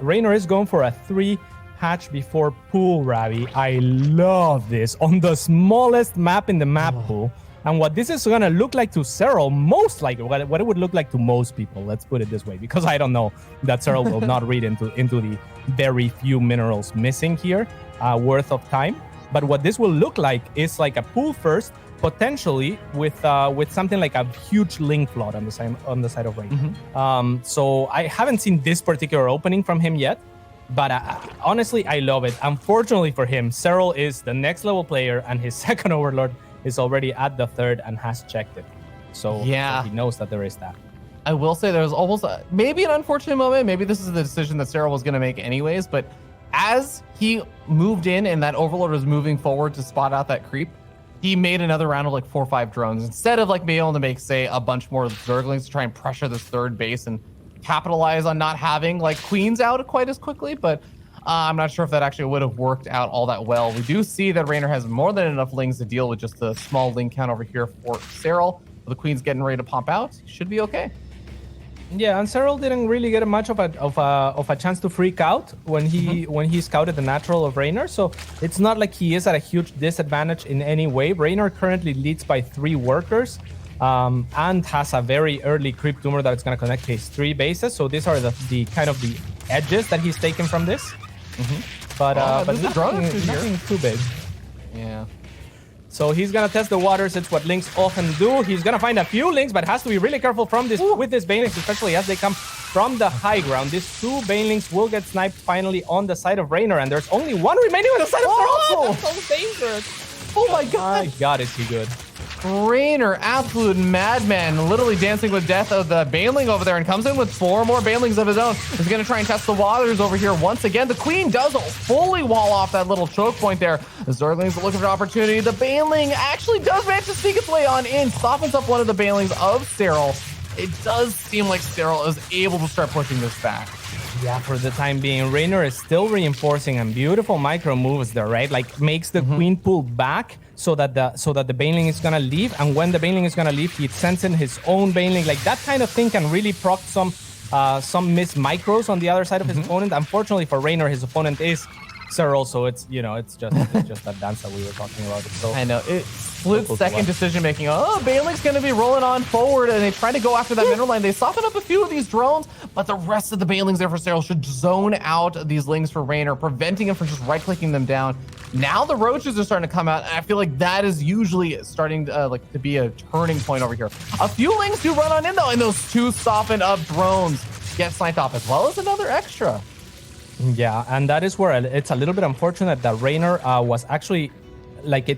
Reynor is going for a 3 hatch before pool, Ravi. I love this on the smallest map in the map pool. And what this is going to look like to Serral, most likely, what it would look like to most people, let's put it this way, because I don't know that Serral will not read into the very few minerals missing here worth of time. But what this will look like is like a pool first, potentially with something like a huge link flood on the side of Reynor. So I haven't seen this particular opening from him yet, but honestly, I love it. Unfortunately for him, Serral is the next level player, and his second Overlord is already at the third and has checked it. So yeah, he knows that there is that. I will say there was almost maybe an unfortunate moment. Maybe this is the decision that Serral was going to make anyways, but as he moved in and that Overlord was moving forward to spot out that creep, he made another round of like 4 or 5 drones instead of like being able to make, say, a bunch more Zerglings to try and pressure this third base and capitalize on not having like queens out quite as quickly. But I'm not sure if that actually would have worked out all that well. We do see that Reynor has more than enough lings to deal with just the small ling count over here for Serral. The queen's getting ready to pop out. He should be okay. Yeah, and Serral didn't really get much of a chance to freak out when he scouted the natural of Reynor. So it's not like he is at a huge disadvantage in any way. Reynor currently leads by 3 workers, and has a very early creep tumor that is going to connect his 3 bases. So these are the kind of the edges that he's taken from this. But nothing too big. Yeah. So he's gonna test the waters. It's what links often do. He's gonna find a few links, but has to be really careful from this with this banelings, especially as they come from the high ground. These 2 banelings will get sniped finally on the side of Reynor, and there's only 1 remaining on the side of Serral. That's so dangerous. Oh my god. My god, is he good. Reynor, absolute madman, literally dancing with death of the Baneling over there, and comes in with 4 more Banelings of his own. He's going to try and test the waters over here once again. The Queen does fully wall off that little choke point there. The Zerglings are looking for an opportunity. The Baneling actually does manage to sneak its way on in, softens up one of the Banelings of Serral. It does seem like Serral is able to start pushing this back. Yeah, for the time being, Reynor is still reinforcing, and beautiful micro moves there, right? Like makes the Queen pull back so that the Baneling is gonna leave, and when the Baneling is gonna leave, he sends in his own Baneling. Like that kind of thing can really proc some missed micros on the other side of his opponent. Unfortunately for Reynor, his opponent is Serral, so it's just that dance that we were talking about. It's so I know it split-second decision making. Oh, Baneling's gonna be rolling on forward, and they try to go after that mineral line. They soften up a few of these drones, but the rest of the Banelings there for Serral should zone out these lings for Reynor, preventing him from just right-clicking them down. Now the roaches are starting to come out, and I feel like that is usually starting to be a turning point over here. A few lings do run on in though, and those 2 softened up drones get sniped off, as well as another extra. Yeah, and that is where it's a little bit unfortunate that Reynor was actually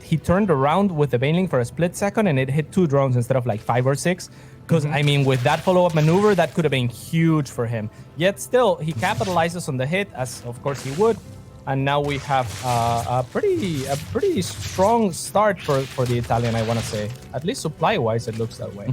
he turned around with the Baneling for a split second, and it hit 2 drones instead of like 5 or 6. Because I mean, with that follow-up maneuver, that could have been huge for him. Yet still, he capitalizes on the hit, as of course he would. And now we have a pretty strong start for the Italian, I want to say. At least supply-wise, it looks that way.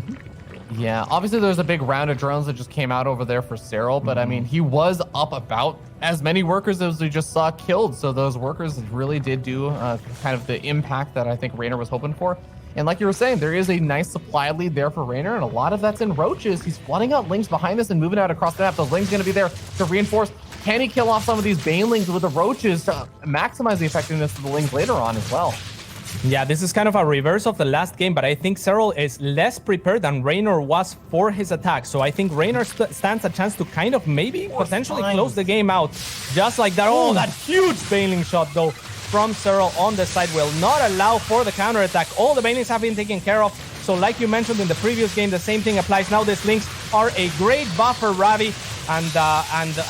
Yeah, obviously there's a big round of drones that just came out over there for Serral, but I mean, he was up about as many workers as we just saw killed. So those workers really did do kind of the impact that I think Reynor was hoping for. And like you were saying, there is a nice supply lead there for Reynor, and a lot of that's in roaches. He's flooding out lings behind us and moving out across the map. Those lings going to be there to reinforce. Can he kill off some of these Banelings with the roaches to maximize the effectiveness of the lings later on as well? Yeah, this is kind of a reverse of the last game, but I think Serral is less prepared than Reynor was for his attack. So I think Reynor stands a chance to kind of maybe potentially close the game out. Just like that. Oh, that huge Baneling shot, though, from Serral on the side will not allow for the counterattack. All the Banelings have been taken care of. So like you mentioned in the previous game, the same thing applies. Now these links are a great buffer, Ravi. And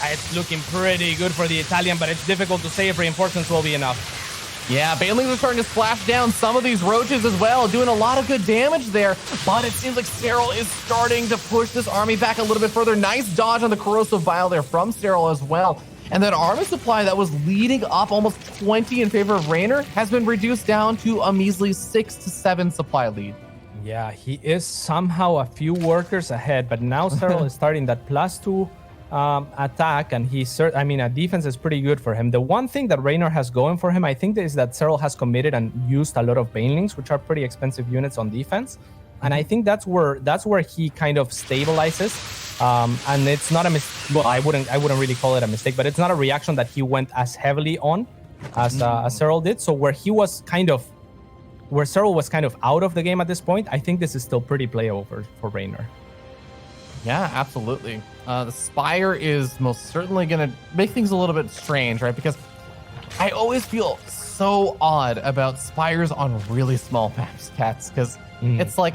it's looking pretty good for the Italian, but it's difficult to say if reinforcements will be enough. Yeah, Banelings are starting to splash down some of these roaches as well, doing a lot of good damage there. But it seems like Serral is starting to push this army back a little bit further. Nice dodge on the corrosive vial there from Serral as well. And that armor supply that was leading up almost 20 in favor of Reynor has been reduced down to a measly 6 to 7 supply lead. Yeah, he is somehow a few workers ahead, but now Serral is starting that +2 attack, and a defense is pretty good for him. The one thing that Reynor has going for him, I think, is that Serral has committed and used a lot of Banelings, which are pretty expensive units on defense. And I think that's where he kind of stabilizes. And it's not a mistake. Well, I wouldn't really call it a mistake, but it's not a reaction that he went as heavily on as Serral did. So where Serral was kind of out of the game at this point, I think this is still pretty playable for Reynor. Yeah, absolutely. The Spire is most certainly going to make things a little bit strange, right? Because I always feel so odd about Spires on really small maps, Cats, because it's like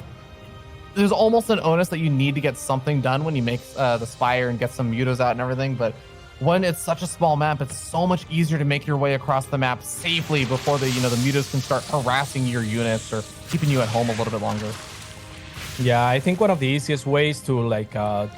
there's almost an onus that you need to get something done when you make the Spire and get some mutos out and everything. But when it's such a small map, it's so much easier to make your way across the map safely before the mutos can start harassing your units or keeping you at home a little bit longer. Yeah, I think one of the easiest ways to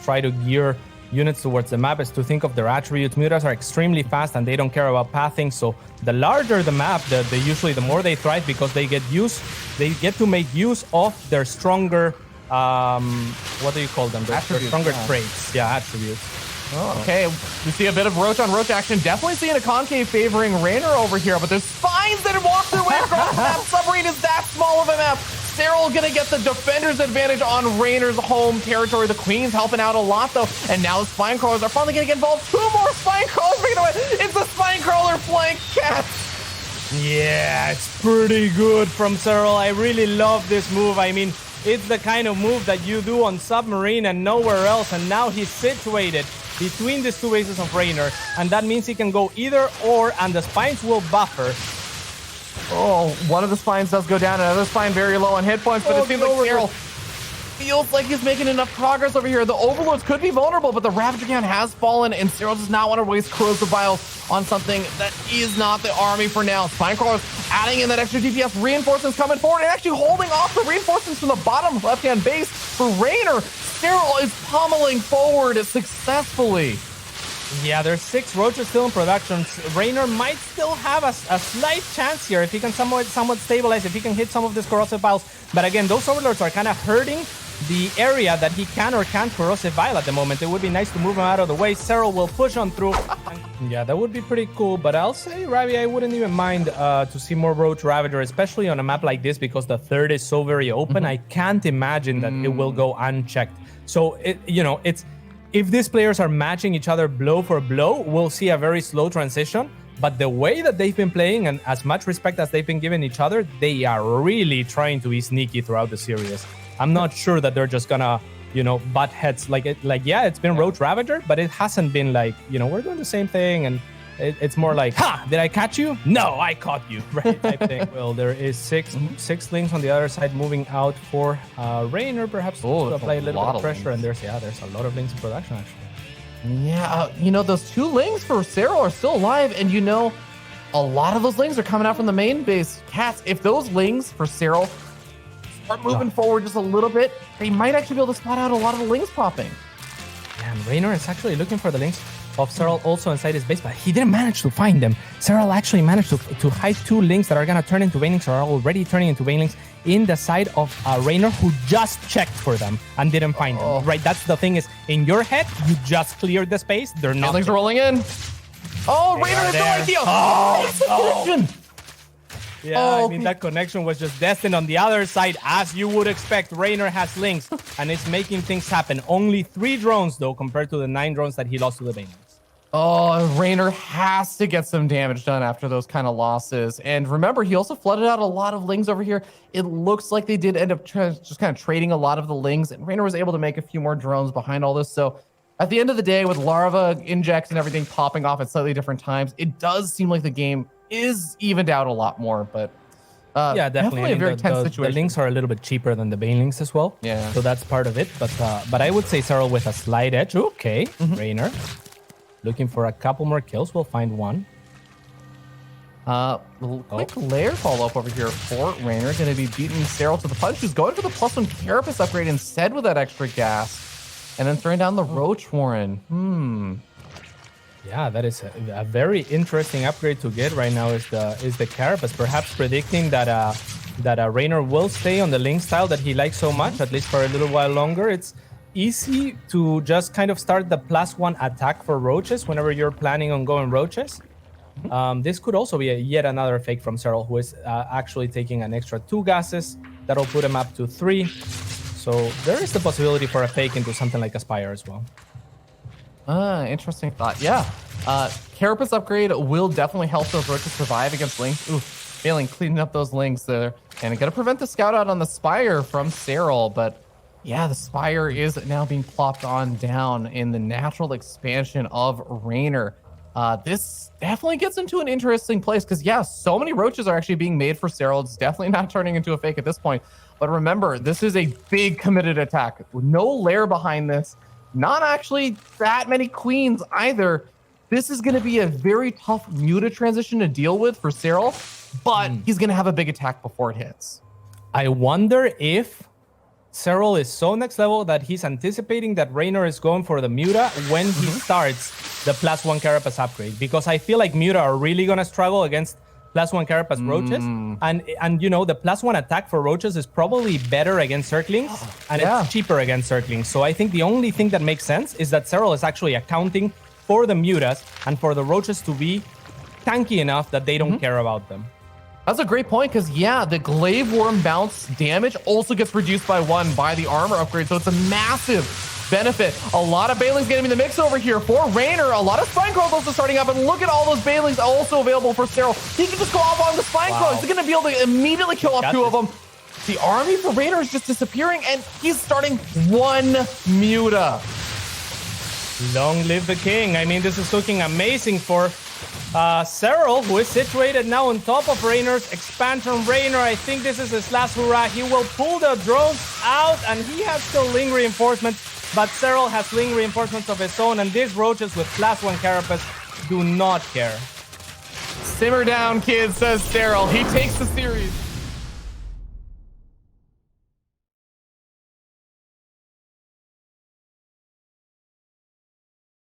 try to gear units towards the map is to think of their attributes. Mutas are extremely fast and they don't care about pathing. So the larger the map, the more they thrive because they get to make use of their stronger, what do you call them? Their stronger traits. Yeah, attributes. Oh, okay, we see a bit of roach on roach action. Definitely seeing a concave favoring Reynor over here, but there's spines that walk their way across the map. Submarine is that small of a map. Serral gonna get the defender's advantage on Reynor's home territory. The Queen's helping out a lot though, and now the spine crawlers are finally gonna get involved. 2 more spine crawlers making away. It's the spine crawler flank, Cats. Yeah, it's pretty good from Serral. I really love this move. I mean, it's the kind of move that you do on Submarine and nowhere else, and now he's situated between these two bases of Reynor, and that means he can go either or, and the spines will buffer. Oh, one of the spines does go down, another spine very low on hit points, but it seems like Serral feels like he's making enough progress over here. The Overlords could be vulnerable, but the Ravager count has fallen, and Serral does not want to waste Corrosive Bile on something that is not the army for now. Spinecrawlers adding in that extra DPS, reinforcements coming forward, and actually holding off the reinforcements from the bottom left-hand base for Reynor. Serral is pummeling forward successfully. Yeah, there's 6 roaches still in production. Reynor might still have a slight chance here if he can somewhat stabilize, if he can hit some of these corrosive vials. But again, those overlords are kind of hurting the area that he can or can't corrosive vial at the moment. It would be nice to move him out of the way. Serral will push on through. Yeah, that would be pretty cool. But I'll say, Ravi, I wouldn't even mind to see more Roach Ravager, especially on a map like this, because the third is so very open. I can't imagine that it will go unchecked. So, if these players are matching each other blow for blow, we'll see a very slow transition. But the way that they've been playing and as much respect as they've been giving each other, they are really trying to be sneaky throughout the series. I'm not sure that they're just gonna, butt heads yeah, it's been Roach Ravager, but it hasn't been like, we're doing the same thing. And it's more like, ha, did I catch you? No, I caught you, right? Type thing. Well, there is six links on the other side moving out for Reynor, perhaps to apply a little bit of pressure. And there's a lot of links in production, actually. Yeah, those 2 links for Serral are still alive, and a lot of those lings are coming out from the main base. Cats, if those lings for Serral start moving forward just a little bit, they might actually be able to spot out a lot of the lings popping. And Reynor is actually looking for the links of Serral also inside his base, but he didn't manage to find them. Serral actually managed to hide 2 links that are going to turn into Banelings, or are already turning into Banelings in the side of Reynor, who just checked for them and didn't find them. Right, that's the thing is, in your head, you just cleared the space. They're not. Banelings are rolling in. Oh, Reynor has no idea. Oh, no. Yeah, I mean, that connection was just destined on the other side, as you would expect. Reynor has links, and it's making things happen. Only 3 drones, though, compared to the 9 drones that he lost to the Banelings. Oh, Reynor has to get some damage done after those kind of losses. And remember, he also flooded out a lot of lings over here. It looks like they did end up just kind of trading a lot of the lings, and Reynor was able to make a few more drones behind all this. So at the end of the day, with larva injects and everything popping off at slightly different times, it does seem like the game is evened out a lot more. But yeah, definitely a very tense situation. The links are a little bit cheaper than the Banelings as well. Yeah. So that's part of it. But I would say Serral with a slight edge. Okay, Reynor looking for a couple more kills. We'll find one. Quick layer follow-up over here for Reynor. Going to be beating Serral to the punch. Who's going for the +1 Carapace upgrade instead with that extra gas. And then throwing down the Roach Warren. Yeah, that is a very interesting upgrade to get right now is the Carapace. Perhaps predicting that Reynor will stay on the Link style that he likes so much, at least for a little while longer. It's easy to just kind of start the +1 attack for roaches whenever you're planning on going roaches. This could also be yet another fake from Serral, who is actually taking an extra 2 gases. That'll put him up to 3. So there is the possibility for a fake into something like a Spire as well. Interesting thought. Yeah. Carapace upgrade will definitely help those roaches survive against Lings. Ooh, failing cleaning up those Lings there. And gonna prevent the scout out on the Spire from Serral, but yeah, the Spire is now being plopped on down in the natural expansion of Reynor. This definitely gets into an interesting place because, yeah, so many roaches are actually being made for Serral. It's definitely not turning into a fake at this point. But remember, this is a big committed attack. No lair behind this. Not actually that many queens either. This is going to be a very tough Muta transition to deal with for Serral, but he's going to have a big attack before it hits. I wonder if Serral is so next level that he's anticipating that Reynor is going for the Muta when he starts the +1 Carapace upgrade, because I feel like Muta are really going to struggle against +1 Carapace roaches, and you know, the +1 attack for roaches is probably better against Circlings, and it's cheaper against Circlings. So I think the only thing that makes sense is that Serral is actually accounting for the Mutas and for the roaches to be tanky enough that they don't care about them. That's a great point, because yeah, the Glaive Worm bounce damage also gets reduced by 1 by the armor upgrade, so it's a massive benefit. A lot of Banelings getting in the mix over here for Reynor. A lot of Spine Growth also starting up, and look at all those Banelings also available for Serral. He can just go off on the Spine Growth. He's going to be able to immediately kill off 2 of them. The army for Reynor is just disappearing, and he's starting 1 Muta. Long live the king. I mean, this is looking amazing for Serral, who is situated now on top of Reynor's expansion. Reynor, I think this is his last hurrah. He will pull the drones out, and he has still Ling reinforcements, but Serral has Ling reinforcements of his own, and these roaches with +1 Carapace do not care. Simmer down, kids, says Serral. He takes the series.